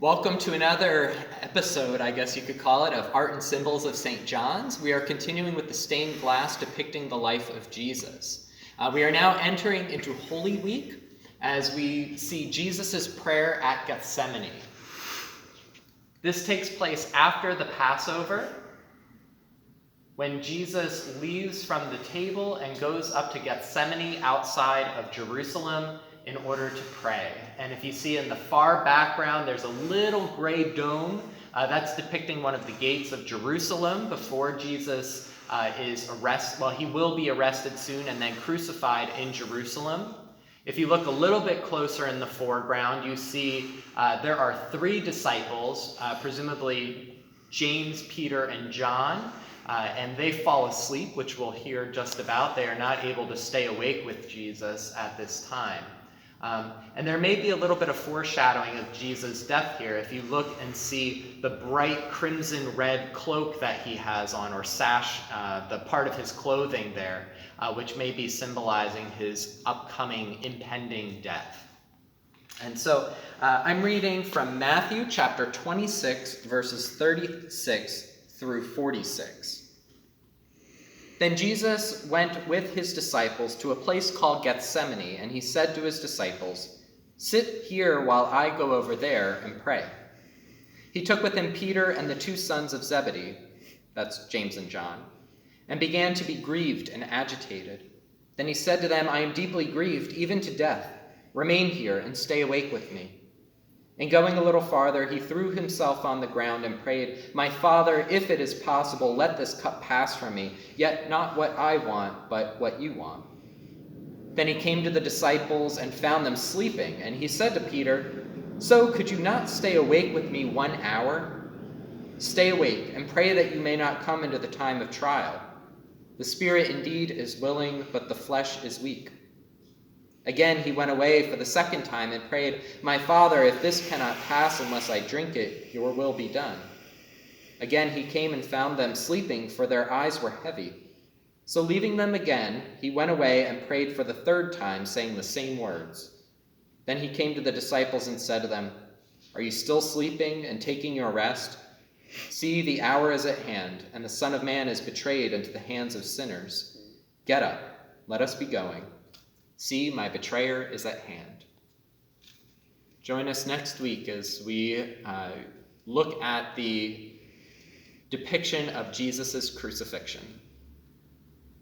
Welcome to another episode, I guess you could call it, of Art and Symbols of St. John's. We are continuing with the stained glass depicting the life of Jesus. We are now entering into Holy Week as we see Jesus' prayer at Gethsemane. This takes place after the Passover, when Jesus leaves from the table and goes up to Gethsemane outside of Jerusalem in order to pray. And if you see in the far background, there's a little gray dome. That's depicting one of the gates of Jerusalem before Jesus is arrested. Well, he will be arrested soon and then crucified in Jerusalem. If you look a little bit closer in the foreground, you see there are three disciples, presumably James, Peter, and John. And they fall asleep, which we'll hear just about. They are not able to stay awake with Jesus at this time. And there may be a little bit of foreshadowing of Jesus' death here. If you look and see the bright crimson red cloak that he has on, or sash, the part of his clothing there, which may be symbolizing his upcoming impending death. And so I'm reading from Matthew chapter 26, verses 36 through 46. Then Jesus went with his disciples to a place called Gethsemane, and he said to his disciples, "Sit here while I go over there and pray." He took with him Peter and the two sons of Zebedee, that's James and John, and began to be grieved and agitated. Then he said to them, "I am deeply grieved, even to death. Remain here and stay awake with me." And going a little farther, he threw himself on the ground and prayed, "My Father, if it is possible, let this cup pass from me, yet not what I want, but what you want." Then he came to the disciples and found them sleeping, and he said to Peter, "So could you not stay awake with me 1 hour? Stay awake and pray that you may not come into the time of trial. The spirit indeed is willing, but the flesh is weak." Again he went away for the second time and prayed, "My Father, if this cannot pass unless I drink it, your will be done." Again he came and found them sleeping, for their eyes were heavy. So leaving them again, he went away and prayed for the third time, saying the same words. Then he came to the disciples and said to them, "Are you still sleeping and taking your rest? See, the hour is at hand, and the Son of Man is betrayed into the hands of sinners. Get up, let us be going. See, my betrayer is at hand." Join us next week as we look at the depiction of Jesus' crucifixion.